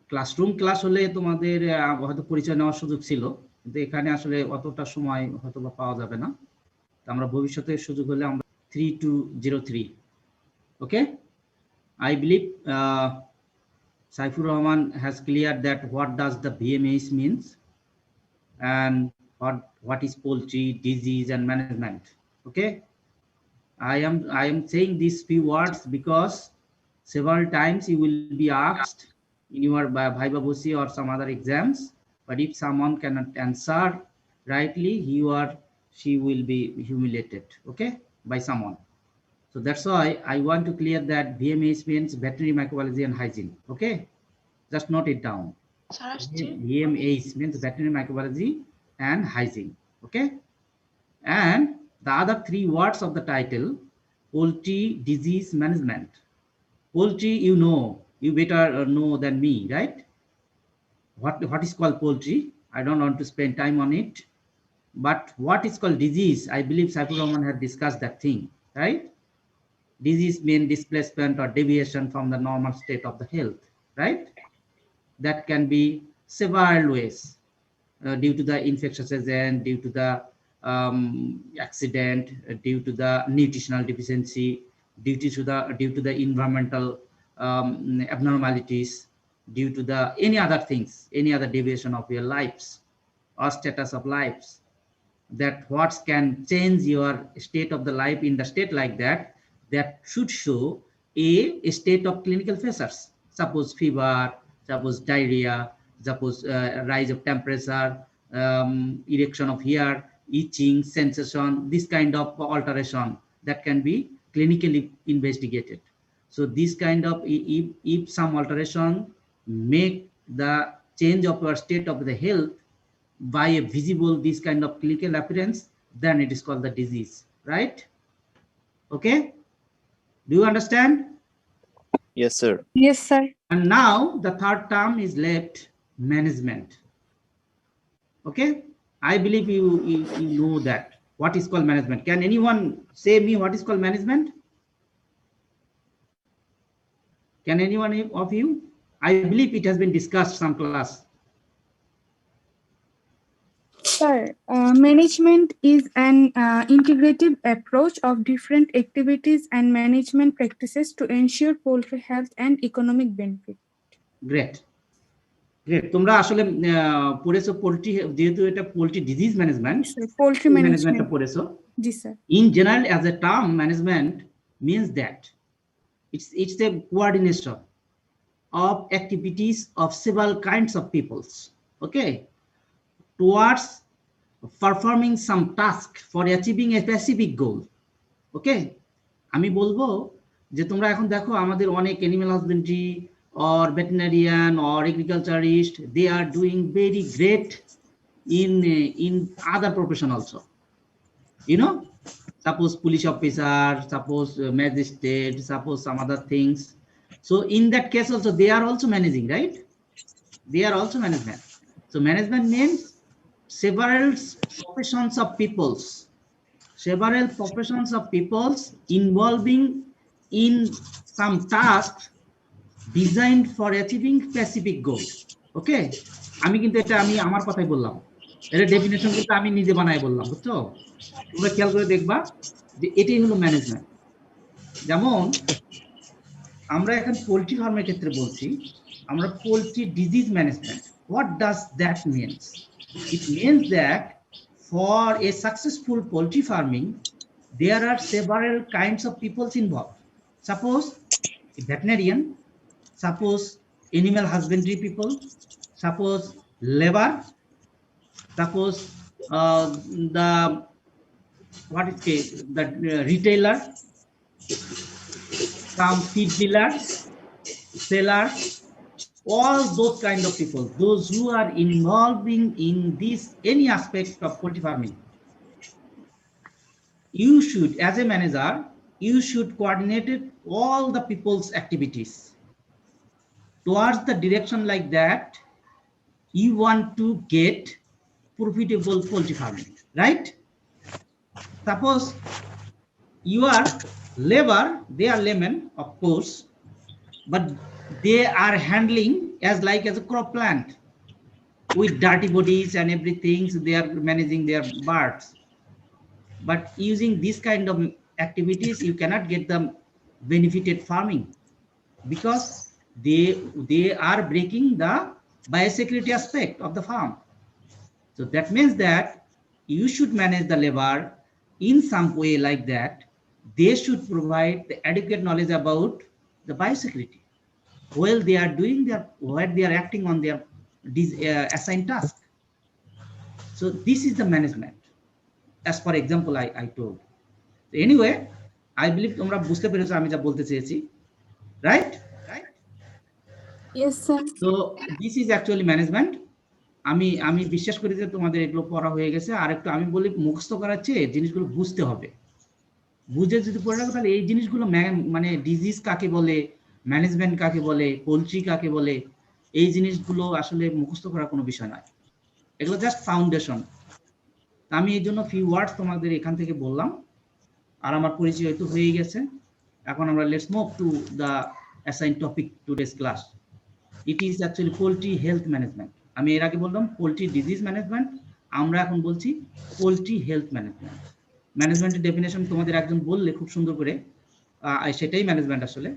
Classroom class হলে তোমাদের হয়তো পরিচয় নেওয়ার সুযোগ ছিল, কিন্তু এখানে আসলে অতটা সময় হয়তো পাওয়া যাবে না। আমরা ভবিষ্যতে সুযোগ হলে আমরা 3203, ওকে। I believe Saifur Rahman has cleared that what does the VMAs means and what is poultry, disease and management. Okay, I am saying these few words because several times you will be asked in your Viva Voce or some other exams, but if someone cannot answer rightly, he or she will be humiliated, okay, by someone. So that's why I want to clear that VMAs means veterinary microbiology and hygiene. Okay, just note it down. VMAs means veterinary microbiology and hygiene. Okay, and the other three words of the title: poultry, disease management. Poultry, you better know than me, right? What is called poultry? I don't want to spend time on it. But what is called disease? I believe Saifur Rahman had discussed that thing, right? Disease means displacement or deviation from the normal state of the health, right? That can be several ways, due to the infectious agent, due to the accident, due to the nutritional deficiency, due to the environmental abnormalities, due to the any other things, any other deviation of your lives or status of lives, that what can change your state of the life in the state like that, that should show a state of clinical features. Suppose fever, suppose diarrhea, suppose rise of temperature, erection of hair, itching, sensation, this kind of alteration that can be clinically investigated. So this kind of, if some alteration make the change of your state of the health by a visible this kind of clinical appearance, then it is called the disease, right? Okay, do you understand? Yes, sir. Yes, sir. And now the third term is left, management. Okay, I believe you know that what is called management. Can anyone say me what is called management? Can anyone of you? I believe it has been discussed some class. Sir, management is an integrative approach of different activities and management practices to ensure poultry health and economic benefit. Great. Great. তোমরা আসলে পড়েছো poultry, যেহেতু এটা poultry disease management, poultry ম্যানেজমেন্টটা পড়েছো। জি sir. In general, as a term, management means that it's a coordination of activities of several kinds of peoples, okay, towards performing some task for achieving a specific goal. Okay, আমি বলবো যে তোমরা এখন দেখো আমাদের অনেক animal husbandry or veterinarian or agriculturist, they are doing very great in other profession also, you know, suppose police officer, suppose magistrate, suppose some other things. So in that case also they are also managing, right? They are also management. So management means several professions of peoples involving in some task designed for achieving specific goal. Okay, আমি কিন্তু এটা আমি আমার কথাই বললাম, এর definition কিন্তু আমি নিজে বানাই বললাম, বুঝছো? তোমরা খেয়াল করে দেখবা যে এটাই হলো ম্যানেজমেন্ট। যেমন আমরা এখন পোল্ট্রি ফার্মের ক্ষেত্রে বলছি, আমরা poultry disease management, what does that means? It means that for a successful poultry farming there are several kinds of peoples involved. Suppose a veterinarian, suppose animal husbandry people, suppose labor, suppose the retailer, some feed dealers, sellers, all those kind of people, those who are involving in this any aspect of poultry farming. You should, as a manager, you should coordinate all the people's activities towards the direction like that you want to get profitable poultry farming, right? Suppose you are labor, they are laymen, of course, but they are handling as a crop plant with dirty bodies and everything. So they are managing their birds. But using this kind of activities, you cannot get them benefited farming because they are breaking the biosecurity aspect of the farm. So that means that you should manage the labor in some way like that. They should provide the adequate knowledge about the biosecurity while they are doing while they are acting on their assigned task. So this is the management. As for example, I told. So anyway, I believe তোমরা বুঝতে পেরেছো আমি যা বলতে চেয়েছি, right? Yes, sir. So this is actually management. আমি বিশ্বাস করি যে তোমাদের এগুলো পড়া হয়ে গেছে। আর একটু আমি বলি মুখস্থ করার চেয়ে জিনিসগুলো বুঝতে হবে। বুঝে যদি পড়ে রাখো তাহলে এই জিনিসগুলো মানে ডিজিজ কাকে বলে, ম্যানেজমেন্ট কাকে বলে, পোলট্রি কাকে বলে, এই জিনিসগুলো আসলে মুখস্থ করার কোনো বিষয় নয়, এগুলো জাস্ট ফাউন্ডেশন। আমি এই জন্য ফিউ ওয়ার্ডস তোমাদের এখান থেকে বললাম, আর আমার পরিচয় হয়তো হয়ে গেছে। এখন আমরা let's move to the assign topic today's class. It is actually poultry health management. আমি এর আগে বললাম পোলট্রি ডিজিজ ম্যানেজমেন্ট, আমরা এখন বলছি পোলট্রি হেলথ ম্যানেজমেন্ট। ম্যানেজমেন্টের ডেফিনেশন তোমাদের একজন বললে খুব সুন্দর করে, সেটাই ম্যানেজমেন্ট আসলে।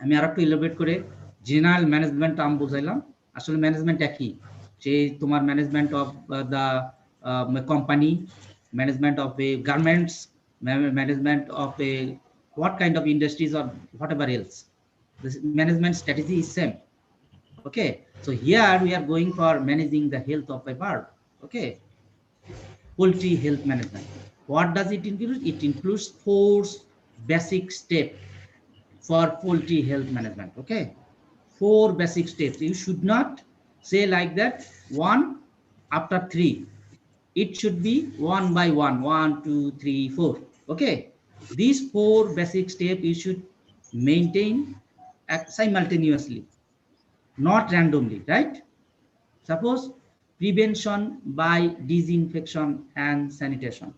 আমি আর একটু ইলাবোরেট করে জেনারেল ম্যানেজমেন্ট আমি বুঝাইলাম। আসলে ম্যানেজমেন্ট একই, যে তোমার management of the company, management of A garments, management of a what kind of industries or whatever else. This management strategy is same. Okay, so here we are going for managing the health of a bird. Okay, poultry health management. What does it include? It includes 4 basic steps for poultry health management. Okay, 4 basic steps. You should not say like that 1 after 3. It should be 1 by 1, 1, 2, 3, 4. Okay, these 4 basic steps you should maintain simultaneously, not randomly, right? Suppose prevention by disinfection and sanitation.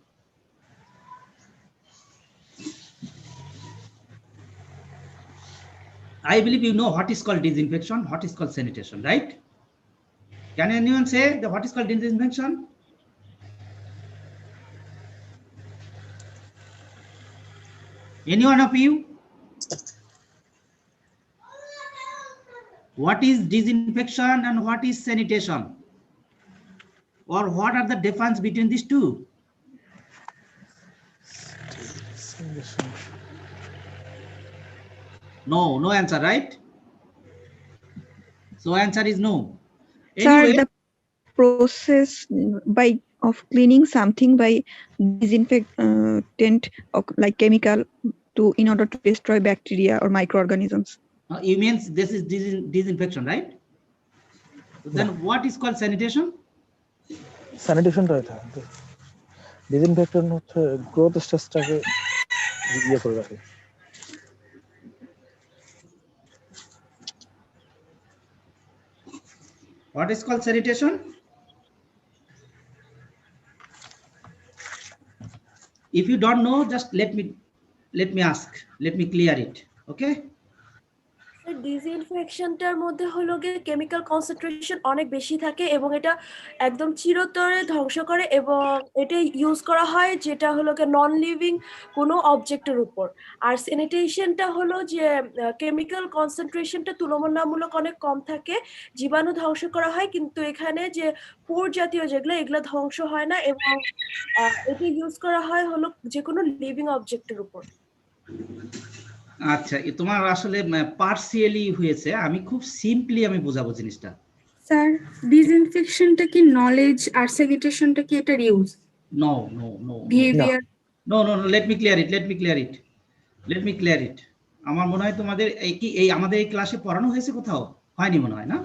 I believe you know what is called disinfection, what is called sanitation, right? Can anyone say what is called disinfection? Any one of you? What is disinfection and what is sanitation? Or what are the difference between these two? No answer, right? So answer is no. Sir, the process of cleaning something by disinfectant or like chemical in order to destroy bacteria or microorganisms. You means this is disinfection, right? Then what is called sanitation? Sanitation right. Disinfectant হচ্ছে growth stage-টাকে ইয়ে করে রাখে। What is called sanitation? If you don't know, just let me ask, let me clear it. Okay, ডিসইনফেকশনটার মধ্যে হলো গিয়ে chemical concentration অনেক বেশি থাকে এবং এটা একদম চিরতরে ধ্বংস করে, এবং এটা ইউজ করা হয় যেটা হলো গিয়ে নন লিভিং কোনো অবজেক্টের উপর। আর স্যানিটেশনটা হলো যে কেমিক্যাল কনসেন্ট্রেশনটা তুলনামূলক অনেক কম থাকে, জীবাণু ধ্বংস করা হয়, কিন্তু এখানে যে পোর জাতীয় যেগুলো এগুলো ধ্বংস হয় না, এবং এটা ইউজ করা হয় হলো যে কোনো লিভিং অবজেক্টের উপর। আচ্ছা, তোমার আসলে পার্সিয়ালি হয়েছে, আমি খুব সিম্পলি আমি বোঝাবো জিনিসটা। স্যার, ডিসইনফেকশনটা কি নলেজ আর স্যানিটেশনটা কি এটা use? No. Behaviour? No. Let me clear it. আমার মনে হয় তোমাদের এই আমাদের এই ক্লাসে পড়ানো হয়েছে, কোথাও হয়নি মনে হয়, না?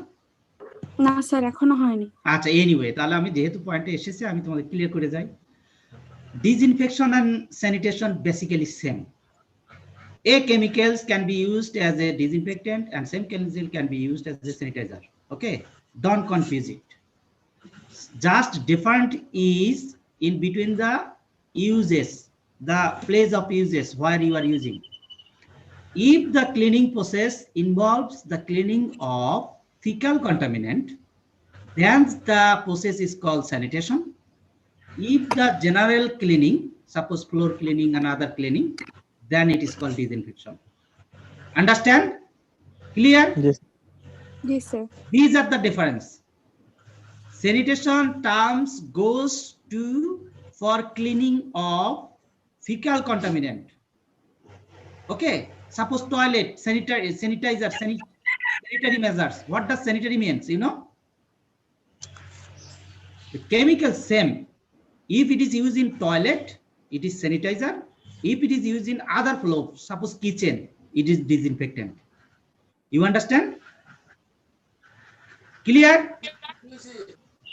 না স্যার, এখনো হয়নি। আচ্ছা, এনিওয়ে, তাহলে আমি যেহেতু পয়েন্টে এসেছি আমি তোমাদের ক্লিয়ার করে যাই। Disinfection and sanitation basically same. A chemicals can be used as a disinfectant and same chemical can be used as a sanitizer. Okay, don't confuse it. Just different is in between the uses, the place of uses where you are using. If the cleaning process involves the cleaning of fecal contaminant, then the process is called sanitation. If the general cleaning, suppose floor cleaning and other cleaning, then it is called disinfection. Understand? Clear? Yes. Yes, sir. These are the difference. Sanitation terms goes to for cleaning of fecal contaminant. Okay, suppose toilet, sanitizer, sanitary measures. What does sanitary means? You know, the chemical same. If it is used in toilet, it is sanitizer. If it is used in other floor, suppose kitchen, it is disinfectant. You understand? Clear?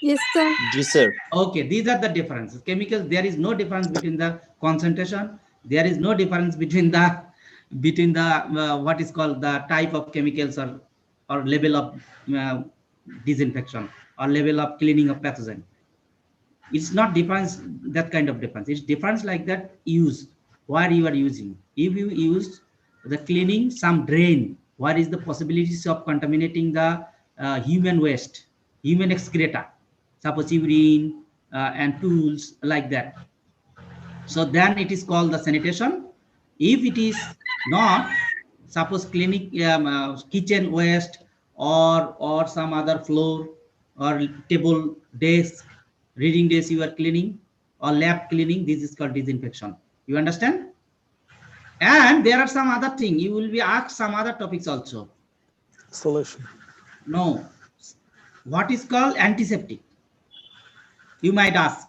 Yes, sir. Ji sir. Okay, these are the differences. Chemicals, there is no difference between the concentration. There is no difference between the what is called the type of chemicals or level of disinfection or level of cleaning of pathogen. It's not difference, that kind of difference. It's difference like that use, where you are using. If you use the cleaning some drain, what is the possibilities of contaminating the human waste, human excreta, suppose urine and tools like that. So then it is called the sanitation. If it is not, suppose cleaning kitchen waste or some other floor or table, desk, reading desk you are cleaning or lab cleaning, this is called disinfection. You understand? And there are some other thing. You will be asked some other topics also. Solution. No. What is called antiseptic? You might ask.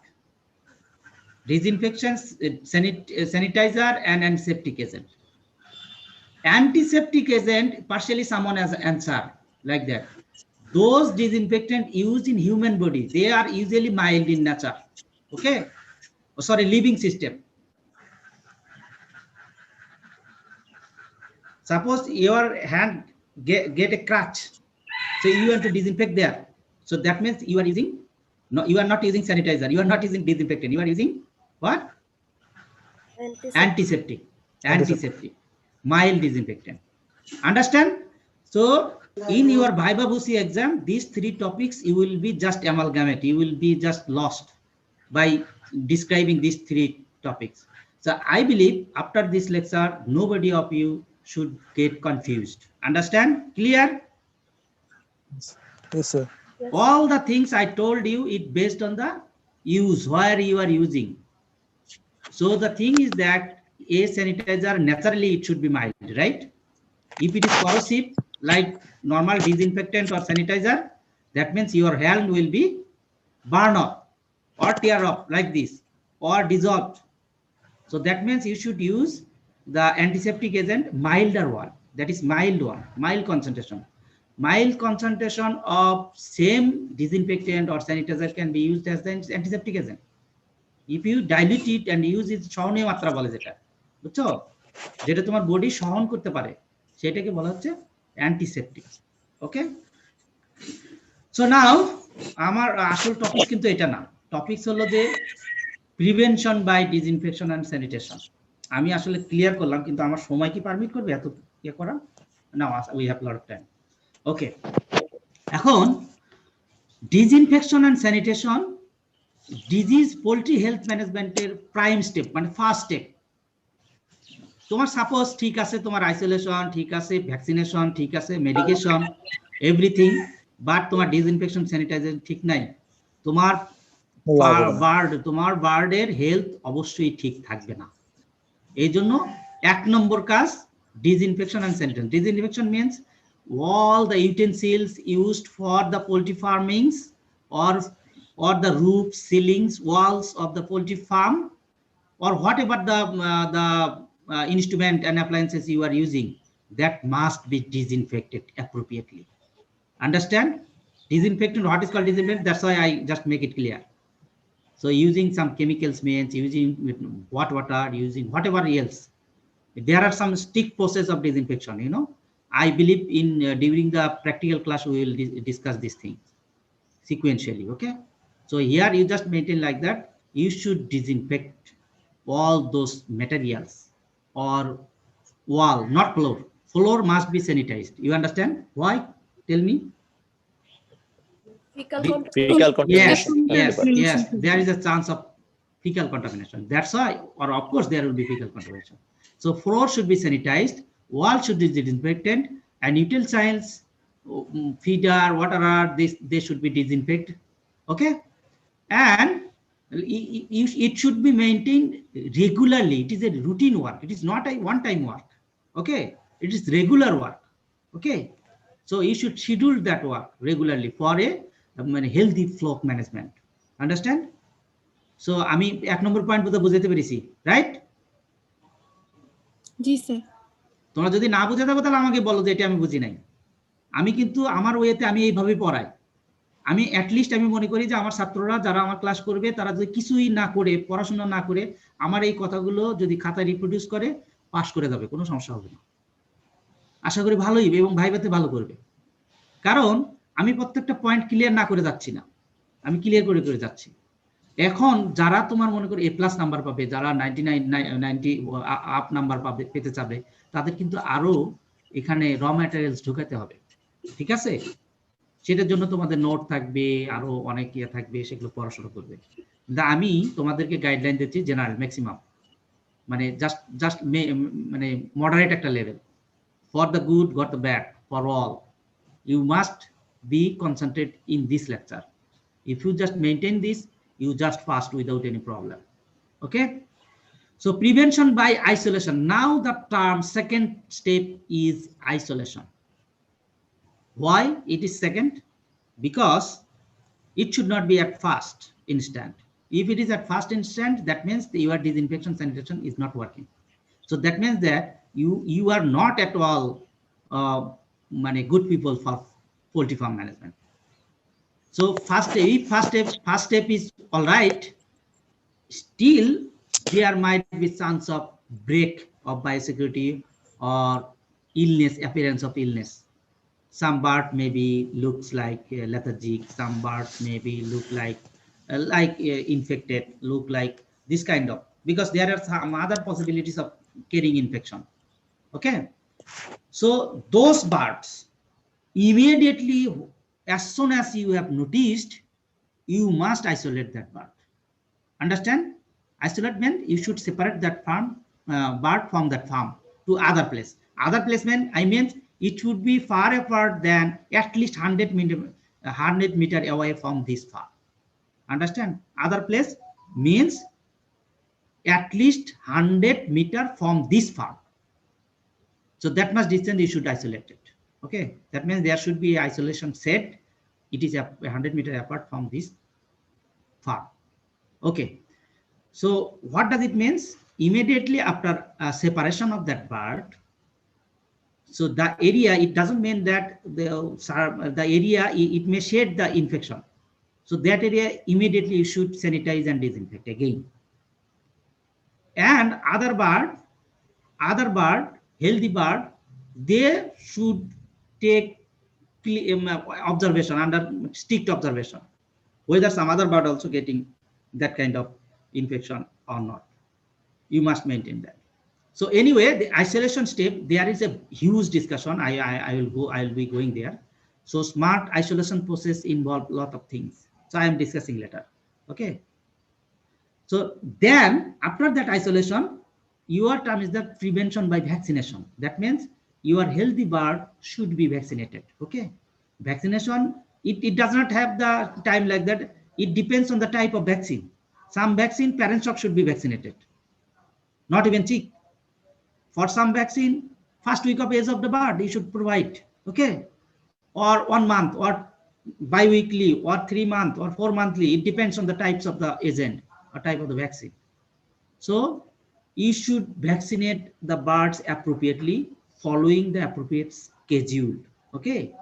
Disinfection, sanitizer and antiseptic agent. Antiseptic agent, partially someone has answer like that. Those disinfectant used in human body, they are usually mild in nature. Okay? Oh, sorry, living system. Suppose your hand get a scratch, so you want to disinfect there. So that means you are using, no, you are not using sanitizer, you are not using disinfectant, you are using what? Antiseptic. Mild disinfectant. Understand? So in your Viva Voce exam, these three topics you will be just amalgamate, you will be just lost by describing these three topics. So I believe after this lecture, nobody of you should get confused. Understand? Clear? Yes, sir. All the things I told you, it based on the use, where you are using. So the thing is that a sanitizer, naturally it should be mild, right? If it is corrosive, like normal disinfectant or sanitizer, that means your hand will be burn off or tear off like this or dissolved. So that means you should use the antiseptic agent, milder one, that is mild one, mild concentration. Mild concentration of same disinfectant or sanitizer can be used as the antiseptic agent. If you dilute it and use it, সহনীয় মাত্রা বলে যেটা, বুঝছো, যেটা তোমার body সহন করতে পারে, সেটাকে বলা হচ্ছে অ্যান্টিসেপটিক। ওকে, সো নাও আমার আসল টপিক কিন্তু এটা না, টপিকস হলো যে prevention by disinfection and sanitation. আমি আসলে ক্লিয়ার করলাম, কিন্তু আমার সময় কি পারমিট করবে এত ইয়ে করা? না, we have lot of time. Okay, এখন disinfection and sanitation disease poultry health ম্যানেজমেন্টের প্রাইম স্টেপ, মানে ফার্স্ট স্টেপ। তোমার সাপোজ ঠিক আছে, তোমার আইসোলেশন ঠিক আছে, ভ্যাকসিনেশন ঠিক আছে, মেডিকেশন এভরিথিং, বাট তোমার ডিসইনফেকশন স্যানিটাইজেশন ঠিক নাই, তোমার বার্ডের হেলথ অবশ্যই ঠিক থাকবে না। এই জন্য এক নম্বর কাজ disinfection and sanitation. Disinfection means all the utensils used for the poultry farmings or the roof, ceilings, walls of the poultry farm, or whatever the instrument and appliances you are using, that must be disinfected appropriately. Understand? Disinfectant, what is called disinfectant? That's why I just make it clear. So using some chemicals means using hot water, using whatever else. There are some strict process of disinfection, you know. I believe in during the practical class we will discuss these things sequentially. Okay, so here you just maintain like that. You should disinfect all those materials or wall, not floor. Floor must be sanitized. You understand why? Tell me. Fecal The- contamination. Fecal Yes, contamination. yes. There is a chance of fecal contamination. That's why, or of course, there will be fecal contamination. So floor should be sanitized, wall should be disinfected, and utensils, feeder, whatever, they should be disinfected. Okay, and it should be maintained regularly. It is a routine work. It is not a one-time work. Okay, it is regular work. Okay, so you should schedule that work regularly for a healthy flow management. Understand? So আমি 1 নম্বর point বুঝাতে পেরেছি, right? জি sir. তোমরা যদি না বুঝে থাকো তাহলে আমাকে বলো যে এটা আমি বুঝি নাই। আমি কিন্তু আমার ওয়েতে আমি এইভাবে পড়াই। আমি অ্যাটলিস্ট আমি মনে করি যে আমার ছাত্ররা যারা আমার ক্লাস করবে তারা যদি কিছুই না করে, পড়াশোনা না করে, আমার এই কথাগুলো যদি খাতায় রিপ্রোডিউস করে, পাস করে যাবে, কোনো সমস্যা হবে না। আশা করি ভালোই এবং ভাইভাতে ভালো করবে। কারণ আমি প্রত্যেকটা পয়েন্ট ক্লিয়ার না করে যাচ্ছি না, আমি ক্লিয়ার করে করে যাচ্ছি। এখন যারা তোমার মনে করো A+ নাম্বার পাবে, যারা 99 90 আপ নাম্বার পাবে, পেতে চাবে, তাদের কিন্তু আরো এখানে র ম্যাটেরিয়ালস ঢোকাতে হবে। ঠিক আছে? সেটার জন্য তোমাদের নোট থাকবে, আরো অনেক ইয়ে থাকবে, সেগুলো পড়াশোনা করবে। কিন্তু আমি তোমাদেরকে গাইডলাইন দিচ্ছি জেনারেল ম্যাক্সিমাম, মানে জাস্ট মানে মডারেট একটা level. For the good got the bad, for all you must be concentrated in this lecture. If you just maintain this, you just pass without any problem. Okay, so prevention by isolation. Now the term second step is isolation. Why it is second? Because it should not be at first instant. If it is at first instant, that means your disinfection sanitation is not working. So that means that you are not at all good people for poultry farm management. So first step is all right. Still, there might be chance of break of biosecurity or illness, appearance of illness. Some bird maybe looks like lethargic. Some birds maybe look like infected. Look like this kind of, because there are some other possibilities of carrying infection. Okay. So those birds, immediately as soon as you have noticed, you must isolate that bird. Understand? Isolate means you should separate that bird from that farm to other place. Other place means it should be far apart than at least 100 meter away from this farm. Understand? Other place means at least 100 meter from this farm. So that much distance you should isolate it. Okay, that means there should be isolation set. It is 100 meter apart from this farm. Okay, so what does it mean? Immediately after separation of that bird, so the area, it doesn't mean that the area it may shed the infection. So that area immediately you should sanitize and disinfect again. And other bird, healthy bird, they should take observation, under strict observation, whether some other bird also getting that kind of infection or not. You must maintain that. So anyway, the isolation step, there is a huge discussion. I will be going there. So smart isolation process involve a lot of things. So I am discussing later. Okay. So then after that isolation, your term is the prevention by vaccination. That means your healthy bird should be vaccinated. Okay. Vaccination, it does not have the time like that. It depends on the type of vaccine. Some vaccine, parent stock should be vaccinated, not even chick. For some vaccine, first week of age of the bird, you should provide, okay? Or 1 month, or bi-weekly, or 3 months, or 4 monthly. It depends on the types of the agent or type of the vaccine. So you should vaccinate the birds appropriately, following the appropriate schedule, okay?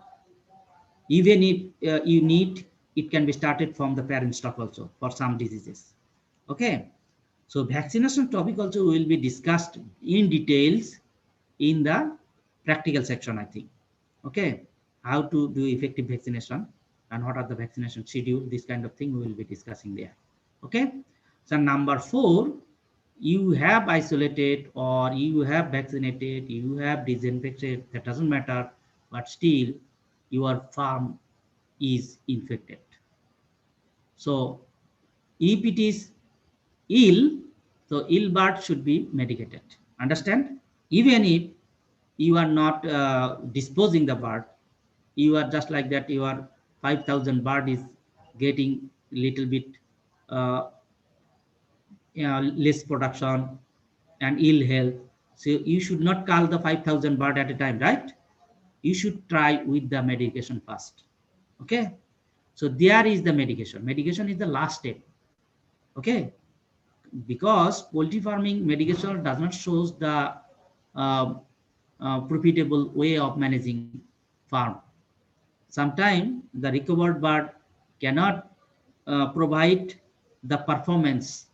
Even if you need, it can be started from the parent stock also for some diseases, okay? So vaccination topic also will be discussed in details in the practical section, I think. Okay, how to do effective vaccination and what are the vaccination schedule, this kind of thing we will be discussing there. Okay, so number 4 you have isolated or you have vaccinated, you have disinfected, that doesn't matter, but still your farm is infected. So if it is ill, so ill bird should be medicated. Understand? Even if you are not disposing the bird, you are just like that, your 5,000 bird is getting little bit uh, less production and ill health. So you should not cull the 5,000 bird at a time, right? You should try with the medication first. Okay. So there is the medication. Medication is the last step. Okay. Because poultry farming medication does not show the profitable way of managing farm. Sometimes the recovered bird cannot provide the performance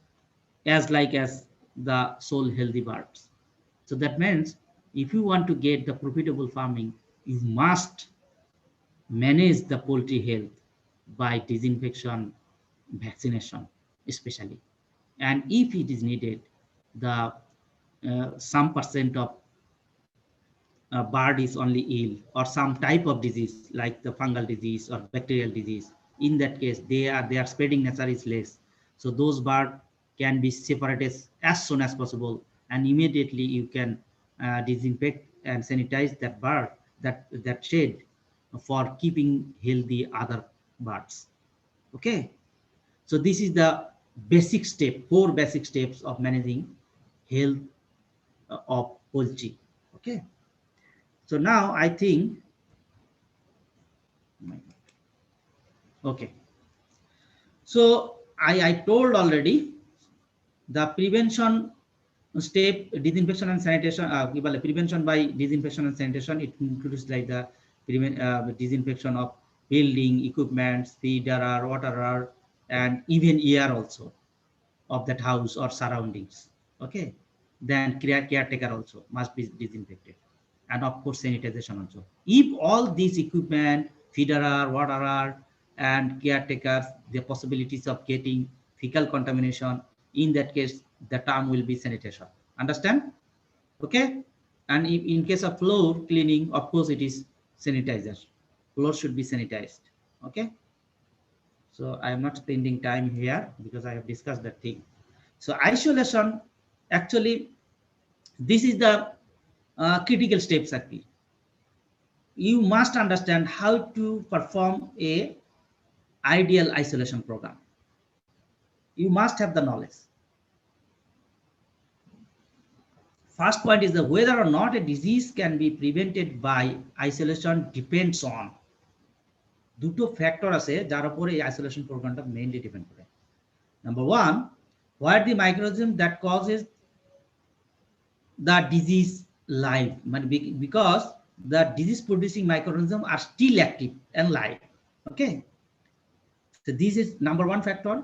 as the sole healthy birds. So that means if you want to get the profitable farming, you must manage the poultry health by disinfection, vaccination especially. And if it is needed, the some percent of bird is only ill or some type of disease like the fungal disease or bacterial disease, in that case their spreading nature is less, so those birds can be separated as soon as possible, and immediately you can disinfect and sanitize that bird, that shed, for keeping healthy other birds. Okay, so this is the basic step, 4 basic steps of managing health of poultry. Okay, so now I think, okay, so I told already the prevention step, disinfection and sanitation, prevention by disinfection and sanitation, it includes like the disinfection of building, equipment, feeder, water, and even air also of that house or surroundings. Okay, then caretaker also must be disinfected, and of course sanitization also. If all these equipment, feeder, water, and caretakers, the possibilities of getting fecal contamination, in that case the term will be sanitation. Understand? Okay, and if in case of floor cleaning, of course it is sanitizer. Floor should be sanitized. Okay, so I am not spending time here because I have discussed that thing. So isolation, actually this is the critical steps. Actually, you must understand how to perform a ideal isolation program. You must have the knowledge. First point is that whether or not a disease can be prevented by isolation depends on দুটো factor আছে যার উপরে এই isolation প্রোগ্রামটা mainly depend করে। Number 1, what the microorganism that causes the disease live, because the disease producing microorganisms are still active and live. Okay, so this is number 1 factor.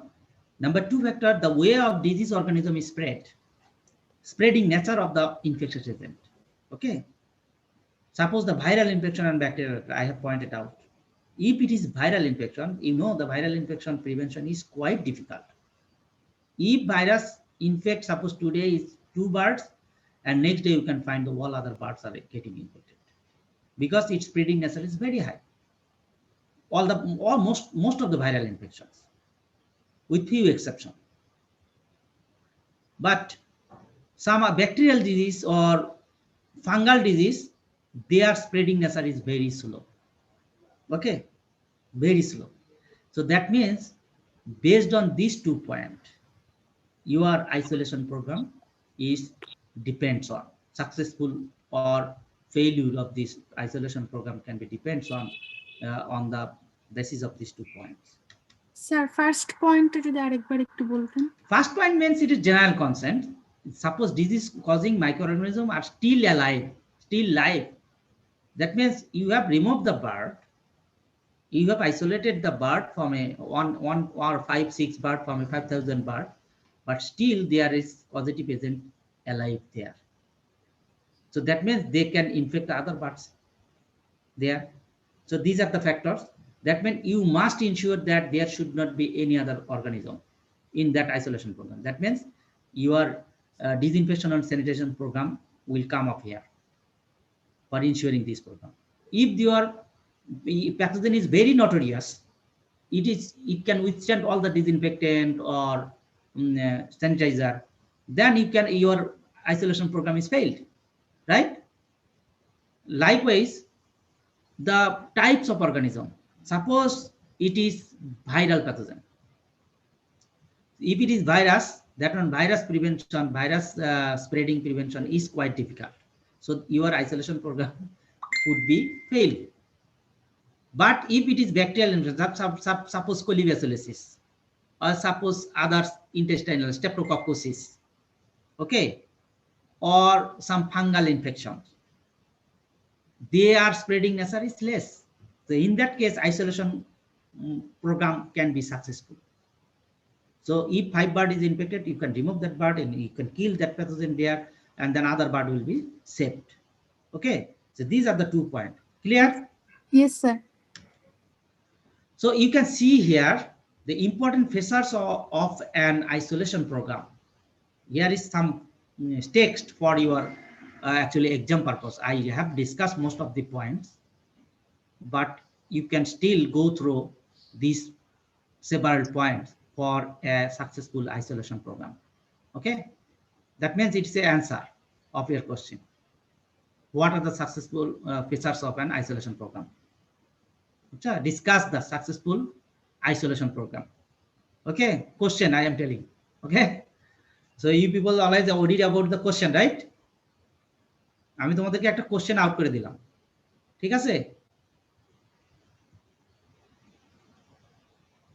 Number 2 factor, the way of disease organism is spreading nature of the infectious agent. Okay, suppose the viral infection and bacterial, I have pointed out. If it is viral infection, you know the viral infection prevention is quite difficult. If virus infect, suppose today is 2 birds and next day you can find the all other birds are getting infected, because its spreading nature is very high. Most of the viral infections, with few exceptions. But some bacterial disease or fungal disease, their spreading nature is very slow. Okay, very slow. So that means based on these 2 points, your isolation program is depends on successful or failure of this isolation program can be depends on the basis of these 2 points. Sir, first point যদি আরেকবার একটু বলতেন। First point means it is general consent. Suppose disease causing microorganisms are still alive, still live, that means you have removed the bird, you have isolated the bird from a 1 or 5, 6 bird from a 5,000 bird, but still there is positive agent alive there. So that means they can infect other birds there. So these are the factors. That means you must ensure that there should not be any other organism in that isolation program. That means your disinfection and sanitation program will come up here for ensuring this program. If your pathogen is very notorious, it can withstand all the disinfectant or sanitizer, then your isolation program is failed, right? Likewise, the types of organism. Suppose it is viral pathogen. If it is virus, that one virus prevention, virus spreading prevention is quite difficult. So your isolation program could be failed. But if it is bacterial infection, suppose colibacillosis, or suppose other intestinal streptococcosis, okay, or some fungal infections, their spreading nature is less. So in that case, isolation program can be successful. So if 5 bird is infected, you can remove that bird and you can kill that pathogen there, and then other bird will be saved. Okay, so these are the 2 points. Clear? Yes, sir. So you can see here the important features of an isolation program. Here is some text for your actually exam purpose. I have discussed most of the points, but you can still go through these several points for a successful isolation program. Okay, that means it's the answer of your question. What are the successful features of an isolation program? Discuss the successful isolation program. Okay, question I am telling. Okay, so you people always worried about the question, right? আমি তোমাদেরকে একটা question out করে দিলাম, ঠিক আছে?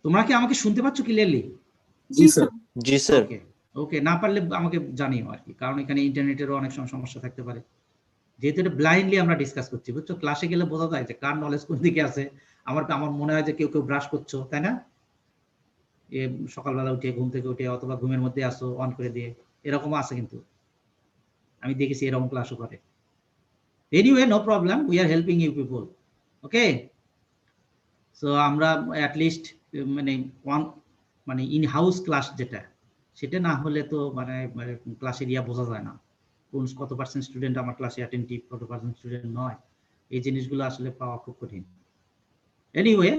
তোমরা কি আমাকে শুনতে পাচ্ছ ক্লিয়ারলি? জি স্যার। জি স্যার। ওকে ওকে, না পারলে আমাকে জানিও আর কি, কারণ এখানে ইন্টারনেটেরও অনেক সমস্যা থাকতে পারে। যেহেতু এটা ব্লাইন্ডলি আমরা ডিসকাস করছি, বুঝছো? ক্লাসে গেলে বোঝা যায় যে কার নলেজ কোন দিকে আছে। আমার মনে হয় যে কেউ ব্রাশ করছো, তাই না? সকালবেলা উঠে ঘুম থেকে উঠে অথবা ঘুমের মধ্যে আসো অন করে দিয়ে, এরকমও আছে কিন্তু আমি দেখেছি, এরকম ক্লাসও করে। Anyway, no problem, we are helping you people. Okay, so আমরা অ্যাট লিস্ট মানে ইন হাউস ক্লাস যেটা, সেটা না হলে তো মানে ক্লাসের বোঝা যায় না, কত পার্সেন্ট স্টুডেন্ট আমার ক্লাসে অ্যাটেন্টিভ, কত পার্সেন্ট স্টুডেন্ট নয়, এই জিনিসগুলো আসলে পাওয়া খুব কঠিন। এনিওয়ে,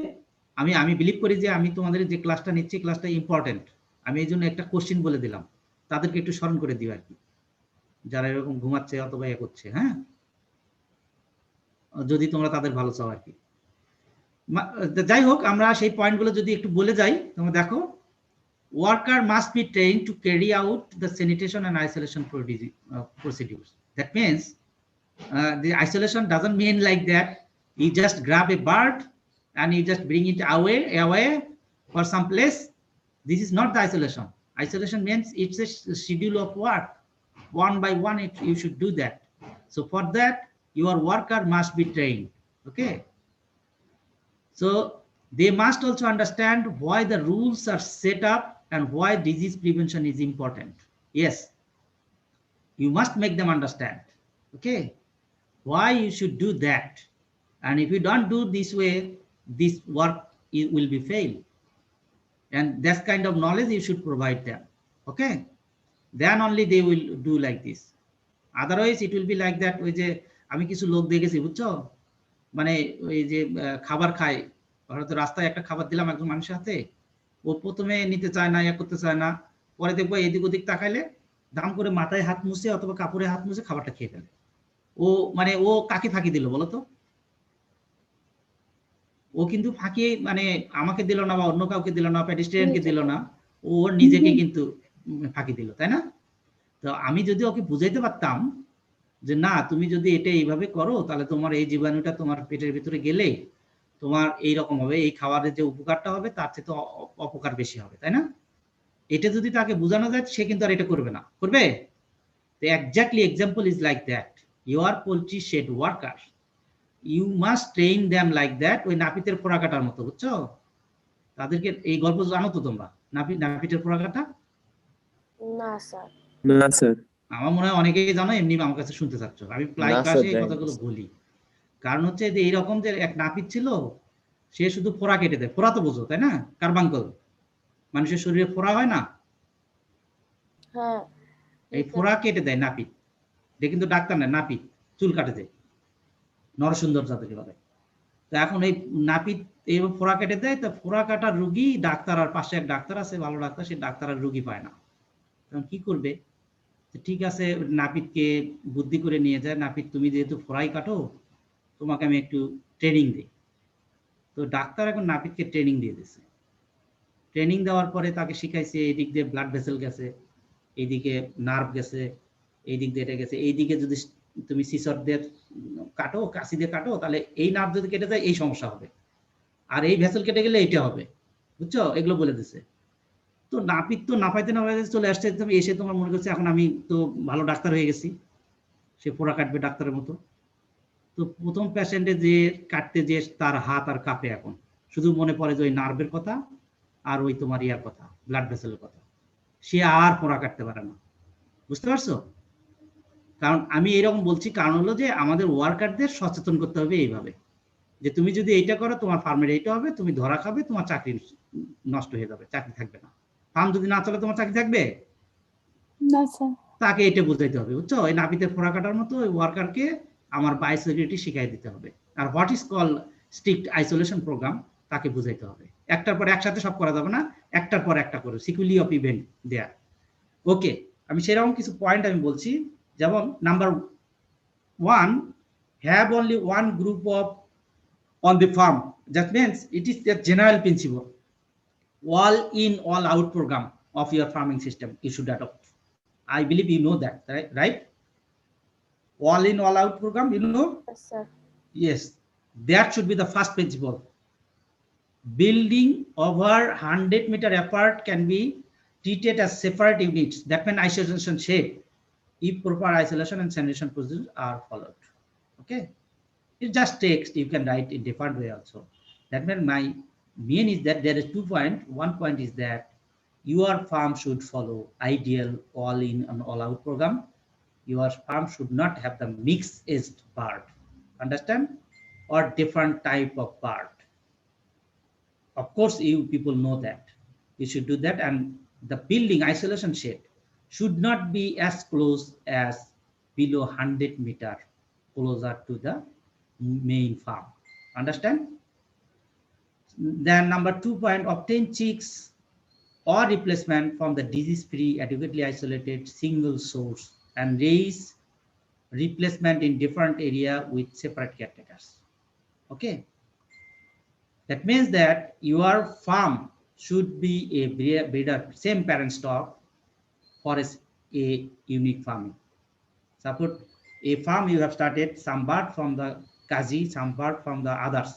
আমি বিলিভ করি যে আমি তোমাদের যে ক্লাসটা নিচ্ছি, ক্লাসটা ইম্পর্টেন্ট। আমি এই জন্য একটা কোশ্চিন বলে দিলাম, তাদেরকে একটু স্মরণ করে দিও আর কি, যারা এরকম ঘুমাচ্ছে অথবা করছে। হ্যাঁ, যদি তোমরা তাদের ভালো চাও আর কি। যাই হোক, আমরা সেই পয়েন্টগুলো যদি একটু বলে যাই, তোমরা দেখো, worker must be trained to carry out the sanitation and isolation procedures. That means the isolation doesn't mean like that you just grab a bird and you just bring it away for some place. This is not the isolation. Isolation means it's a schedule of work. One by one, you should do that. So for that, your worker must be trained. Okay. So they must also understand why the rules are set up and why disease prevention is important. Yes, you must make them understand, okay, why you should do that. And if you don't do this way, this work will be failed. And that kind of knowledge you should provide them, okay, then only they will do like this. Otherwise it will be like that, ওই যে আমি কিছু লোক দেখেছি, বুঝছো, মানে ওই যে খাবার খায়, হয়তো রাস্তায় একটা খাবার দিলাম একজন মানুষের হাতে, ও প্রথমে নিতে চায় না, করতে চায় না, পরে দেখবো এদিক ওদিক তাকাইলে দাম করে মাথায় হাত মুছে অথবা কাপড়ে হাত মুছে খাবারটা খেয়ে ফেলে। ও কাকে ফাঁকি দিল বলো তো? ও কিন্তু ফাঁকি মানে আমাকে দিল না, বা অন্য কাউকে দিল না, পেডিস্ট্রিয়ানকে দিল না, ও নিজেকে কিন্তু ফাঁকি দিল, তাই না? তো আমি যদি ওকে বুঝাইতে পারতাম যে না, তুমি যদি এটা এইভাবে করো, তাহলে তোমার এই জীবাণুটা তোমার পেটের ভিতরে গেলে তোমার এইরকম হবে, এই খাবারের যে উপকারটা হবে তার চেয়ে তো অপকার বেশি হবে, তাই না? এটা যদি তাকে বোঝানো যায়, সে কিন্তু আর এটা করবে না, করবে? তো exactly example is like that. Your poultry shed worker, you must train them like that. ওই নাপিতের ফোড়া কাটার মতো, বুঝছো? তাদেরকে এই গল্প জানো তো তোমরা, নাপিতের ফোড়া কাটা? না স্যার। না স্যার। আমার মনে হয় অনেকেই জানো, এমনি আমার কাছে শুনতে চাচ্ছ। আমি প্রায় ক্লাসে এই কথাগুলো বলি, কারণ হচ্ছে যে এইরকম যে এক নাপিত ছিল, সে শুধু ফোড়া কেটে দেয়। ফোড়া তো বোঝো, তাই না? কার্বাঙ্কল, মানুষের শরীরে ফোড়া হয় না? হ্যাঁ। এই ফোড়া কেটে দেয় নাপিত। এটা কিন্তু ডাক্তার না, নাপিত চুল কাটে দেয়, নরসুন্দর যাদেরকে বলে। তো এখন এই নাপিত এই ফোড়া কেটে দেয়, তো ফোড়া কাটার রুগী ডাক্তার, আর পাশে এক ডাক্তার আছে ভালো ডাক্তার, সে ডাক্তার আর রুগী পায় না। তখন কি করবে? ঠিক আছে, নাপিতকে বুদ্ধি করে নিয়ে যায়, নাপিত তুমি যেহেতু ফোড়াই কাটো, তোমাকে আমি একটু ট্রেনিং দিই। তো ডাক্তার এখন নাপিতকে ট্রেনিং দিয়ে দিচ্ছে। ট্রেনিং দেওয়ার পরে তাকে শিখাইছে এই দিক দিয়ে ব্লাড ভেসেল গেছে, এইদিকে নার্ভ গেছে, এই দিক দিয়ে এটা গেছে, এইদিকে যদি তুমি সিসর দিয়ে কাটো, কাশি দিয়ে কাটো, তাহলে এই নার্ভ যদি কেটে যায় এই সমস্যা হবে, আর এই ভেসেল কেটে গেলে এইটা হবে, বুঝছো? এগুলো বলে দিচ্ছে। তো নাপিত তো নাপাইতে চলে আসছে, তুমি এসে তোমার মনে করছে এখন আমি তো ভালো ডাক্তার হয়ে গেছি, সে ফোড়া কাটবে ডাক্তারের মতো। তো প্রথম পেশেন্টে যে কাটতে যে তার হাত আর কাঁপে, এখন শুধু মনে পড়ে যে ওই নার্ভের কথা আর ওই তোমার ইয়ার কথা, ব্লাড ভেসেলের কথা, সে আর ফোড়া কাটতে পারে না। বুঝতে পারছো? কারণ আমি এরকম বলছি কারণ হলো যে আমাদের ওয়ার্কারদের সচেতন করতে হবে এইভাবে, যে তুমি যদি এইটা করো তোমার ফার্মের এইটা হবে, তুমি ধরা খাবে, তোমার চাকরি নষ্ট হয়ে যাবে, চাকরি থাকবে না। ফার্ম যদি না চলে তোমার চাকরি থাকবে না স্যার। তাকে এটা বুঝাইতে হবে, বুঝছো? ওই নাপিতের ফোড়া কাটার মতো ওই ওয়ার্কারকে আমার বায়োসিকিউরিটি শিখাই দিতে হবে, আর what is call strict isolation programme তাকে বুঝাইতে হবে। একটার পর একসাথে সব করা যাবে না, একটার পর একটা করে সিকুয়েলি অফ ইভেন্ট দেয়া। ওকে, আমি সেরকম কিছু পয়েন্ট আমি বলছি, যেমন number 1, have only one group of on the farm. That means it is the general principle, all in all out program of your farming system you should adopt. I believe you know that, right? All in all out program, you know? Yes, sir. Yes, that should be the first principle. Building over 100 meter apart can be treated as separate units. That means isolation shape if proper isolation and sanitation procedures are followed. Okay, it just text, you can write in different way also. That means my main is that there is 2 points. One point is that your farm should follow ideal all in and all out program. Your farm should not have the mixed bird, understand, or different type of bird. Of course you people know that you should do that, and the building isolation shed should not be as close as below 100 meter closer to the main farm, understand? Then number 2 point, obtain chicks or replacement from the disease free adequately isolated single source and raise replacement in different area with separate caretakers. Okay, that means that your farm should be a breeder, same parent stock for a unique farming. Suppose a farm you have started, some bird from the Kazi, some bird from the others,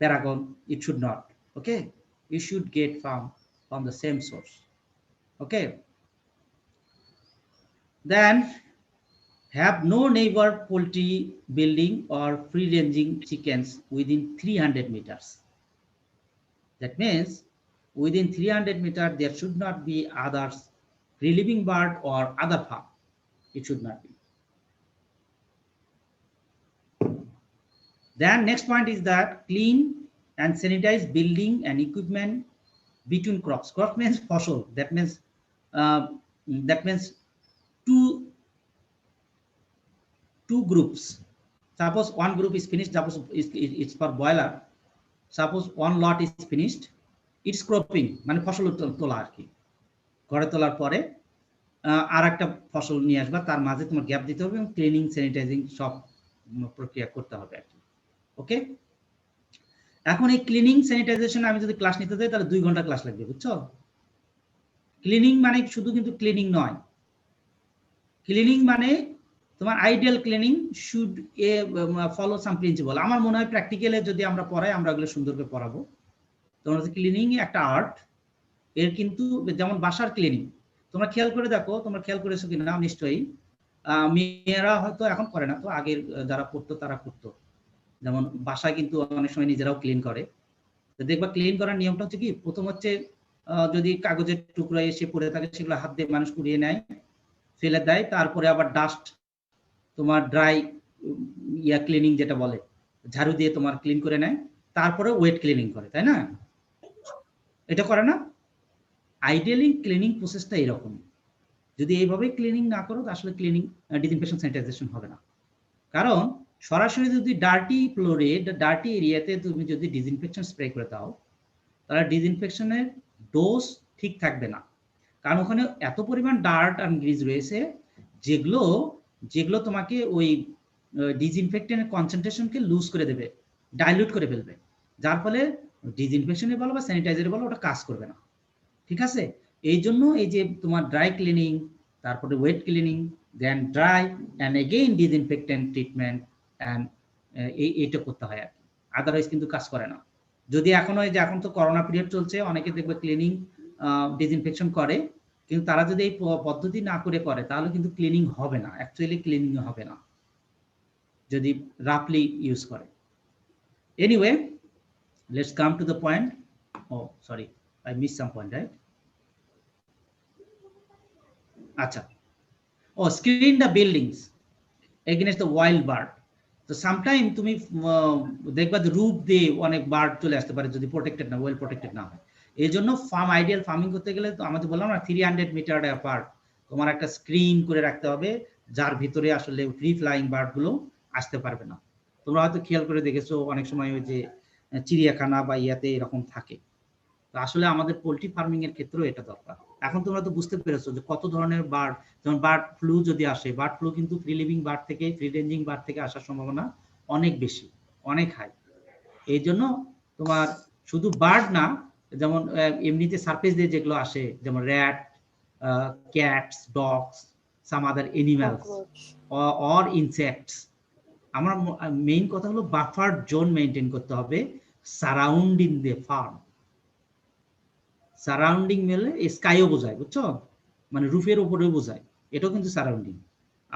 Paragon, it should not. Okay, you should get farm from the same source. Okay, then have no neighbor poultry building or free ranging chickens within 300 meters. That means within 300 meters there should not be others free living bird or other farm. It should not be. Then next point is that clean and sanitize building and equipment between crops. Crop means fossil. That means two groups. Suppose one group is finished, suppose it's for boiler. Suppose one lot is finished, it's cropping, মানে ফসল তোলা আর কি, ঘরে তোলার পরে আর একটা ফসল নিয়ে আসবা, তার মাঝে তোমার গ্যাপ দিতে হবে এবং ক্লিনিং স্যানিটাইজিং সব প্রক্রিয়া করতে হবে আর কি। ওকে, এখন এই ক্লিনিং স্যানিটাইজেশন আমি যদি ক্লাস নিতে যাই তাহলে 2 ঘন্টা ক্লাস লাগবে, বুঝছো? ক্লিনিং মানে শুধু কিন্তু ক্লিনিং নয়, ক্লিনিং মানে তোমার ideal cleaning should follow some principal. আমার মনে হয় প্র্যাকটিক্যালে যদি আমরা পড়াই আমরা ওগুলো সুন্দর করে পড়াবো। তোমরা ক্লিনিং একটা আর্ট, এর কিন্তু যেমন বাসার ক্লিনিং তোমরা খেয়াল করে দেখো, তোমরা খেয়াল করেছো কিনা নিশ্চয়ই, মেয়েরা হয়তো এখন করে না, তো আগের যারা পড়তো তারা করতো, যেমন বাসায় কিন্তু অনেক সময় নিজেরাও ক্লিন করে। তো দেখবা ক্লিন করার নিয়মটা হচ্ছে কি, প্রথম হচ্ছে যদি কাগজের টুকরা এসে পড়ে থাকে সেগুলো হাত দিয়ে মানুষ কুড়িয়ে নেয়, ফেলে দেয়, তারপরে আবার ডাস্ট তোমার ড্রাই ক্লিনিং যেটা বলে ঝাড়ু দিয়ে তোমার ক্লিন করে নেয়, তারপরে ওয়েট ক্লিনিং করে, তাই না? এটা করে না? আইডিয়ালি ক্লিনিং প্রসেসটা এরকম, যদি এইভাবে ক্লিনিং না করো আসলে ক্লিনিং ডিসইনফেকশন স্যানিটাইজেশন হবে না। কারণ সরাসরি যদি ডার্টি ফ্লোরে ডার্টি এরিয়াতে তুমি যদি ডিসইনফেকশন স্প্রে করে দাও তাহলে ডিসইনফেকশনের ডোজ ঠিক থাকবে না, কারণ ওখানে এত পরিমাণ ডার্ট আর গ্রিজ রয়েছে যেগুলো তোমাকে ওই ডিসইনফেক্টেন্টের কনসেন্ট্রেশনকে লুজ করে দেবে, ডাইলিউট করে ফেলবে, যার ফলে ডিসইনফেকশনে বলো বা স্যানিটাইজারে বলো ওটা কাজ করবে না। ঠিক আছে, এই জন্য এই যে তোমার ড্রাই ক্লিনিং, তারপরে wet cleaning, then dry and again disinfectant treatment and এইটা করতে হয় আর কি, আদারওয়াইজ কিন্তু কাজ করে না। যদি এখন তো করোনা পিরিয়ড চলছে, অনেকে দেখবে ক্লিনিং ডিসইনফেকশন করে, কিন্তু তারা যদি এই পদ্ধতি না করে তাহলে কিন্তু ক্লিনিং হবে না, অ্যাকচুয়ালি ক্লিনিং হবে না যদি রাফলি ইউজ করে। Anyway, let's come to the point. Oh sorry, I missed some point, right? আচ্ছা, screen the buildings against the wild bird. তো সামটাইম তুমি দেখবা যে রূপ দিয়ে অনেক বার্ড চলে আসতে পারে যদি প্রোটেক্টেড না, ওয়েল প্রোটেক্টেড না হয়। এই জন্য আইডিয়াল ফার্মিং করতে গেলে তো আমাদের বললাম না 300 মিটার অ্যাপার্ট তোমার একটা স্ক্রিন করে রাখতে হবে, যার ভিতরে আসলে ফ্রি ফ্লাইং বার্ড গুলো আসতে পারবে না। তোমরা হয়তো খেয়াল করে দেখেছো অনেক সময় ওই যে চিড়িয়াখানা বা ইয়াতে এরকম থাকে। তো আসলে আমাদের পোল্ট্রি ফার্মিং এর ক্ষেত্রেও এটা দরকার। এখন তোমরা তো বুঝতে পেরেছো যে কত ধরনের বার্ড, যেমন বার্ড ফ্লু যদি আসে, বার্ড ফ্লু কিন্তু ফ্রি লিভিং বার্ড থেকে, ফ্রি রেঞ্জিং বার্ড থেকে আসার সম্ভাবনা অনেক বেশি, অনেক হাই। এই জন্য তোমার শুধু বার্ড না, যেমন এমনিতে সারফেস দিয়ে যেগুলো আসে, যেমন rat, cats, dogs, some other animals or insects, আমার মেইন কথা হলো বাফার জোন মেনটেন করতে হবে সারাউন্ডিং দ্য ফার্ম। সারাউন্ডিং মেলে স্কাইও বোঝায়, বুঝছো, মানে রুফের উপরেও বোঝায়, এটাও কিন্তু সারাউন্ডিং।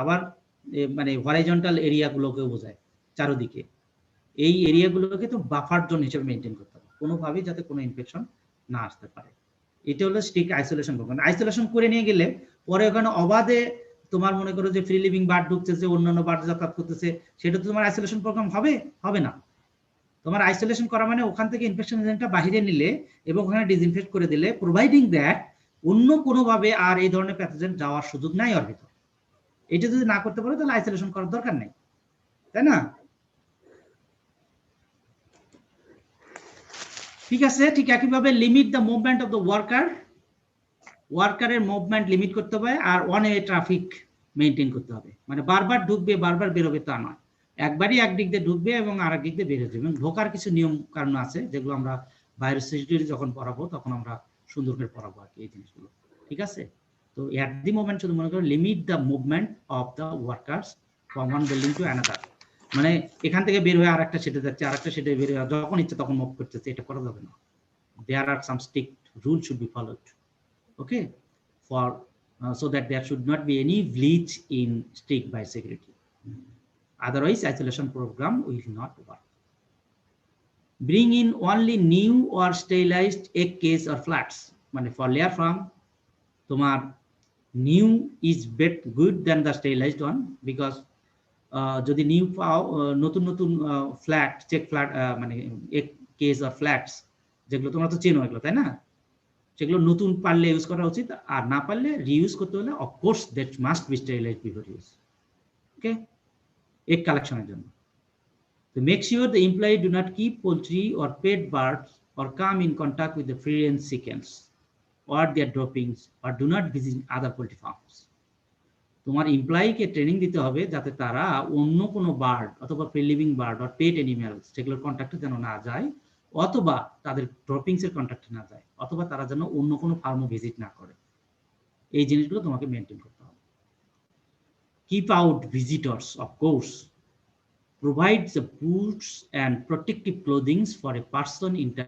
আবার মানে হরাইজন্টাল এরিয়াগুলোকেও বোঝায়, চারদিকে। এই এরিয়াগুলোকে তো বাফার জোন হিসেবে মেনটেন করতে হবে, কোনোভাবেই যাতে কোনো ইনফেকশন না আসতে পারে। এটা হলো স্ট্রিক্ট আইসোলেশন প্রোগ্রাম। আইসোলেশন করে নিয়ে গেলে পরে ওখানে অবাধে তোমার মনে করো যে ফ্রি লিভিং বার্ড ঢুকতেছে, অন্যান্য বার্ড যাতায়াত করতেছে, সেটা তো তোমার আইসোলেশন প্রোগ্রাম হবে না। তোমার আইসোলেশন করা মানে ওখান থেকে ইনফেকশন এজেন্টটা বাইরে নিলে এবং ওখানে ডিসইনফেক্ট করে দিলে, প্রোভাইডিং দ্যাট অন্য কোনোভাবে আর এই ধরনের প্যাথোজেন যাওয়ার সুযোগ নাই ওর ভিতর। এটা যদি না করতে পারো তাহলে আইসোলেশন করার দরকার নেই, তাই না? ঠিক আছে, ঠিক একইভাবে limit the movement of the ওয়ার্কারের মুভমেন্ট লিমিট করতে হবে, আর ওয়ান ওয়ে ট্রাফিক মেনটেন করতে হবে। মানে বারবার ঢুকবে বারবার বেরোবে তা নয়, একবারই একদিক দিয়ে ঢুকবে এবং আর একদিক দিয়ে বের হয়ে যাবে। ঢোকার কিছু নিয়ম কারণ আছে যেগুলো আমরা বায়োসিকিউরিটি যখন পড়াবো তখন আমরা সুন্দর করে পড়াবো আর কি এই জিনিসগুলো। ঠিক আছে, তো এট দি মোমেন্ট শুধু মনে করো limit the movement of the workers from one building to another. মানে এখান থেকে বের হয়ে আরেকটা সেটে যাচ্ছে, আরেকটা সেটে বের হয়ে যখন ইচ্ছে তখন মুভ করতেছে, এটা করা যাবে না। There are some strict rule should be followed, okay, for so that there should not be any breach in strict biosecurity. Otherwise, isolation program will not work. Bring in only new or sterilized egg case or flats. মানে for layer farm, তোমার new is good than the sterilized one, because যদি new পাও, নতুন নতুন flat, check flat, মানে egg case or flats যেগুলো তোমরা তো চেনো এগুলো, তাই না? সেগুলো নতুন পারলে ইউজ করা উচিত, আর না পারলে রিইউজ করতে হলে of course that must be sterilised before use, okay, egg কালেকশনের জন্য। তো make sure the employee do not keep poultry or pet birds or come in contact with the free range chickens or their droppings or do not visit other poultry farms. তোমার এমপ্লয়িকে training দিতে হবে যাতে তারা অন্য কোনো bird অথবা free living bird or pet animals সেগুলোর কন্ট্যাক্টে যেন না যায়, অথবা তাদের ড্রপিংস এর কন্ট্যাক্টে না যায়, অথবা তারা যেন অন্য কোনো ফার্মও ভিজিট না করে। এই জিনিসগুলো তোমাকে মেনটেন করতে হবে। Keep out visitors, of course, provide the boots and protective ক্লোদিংস for a person inter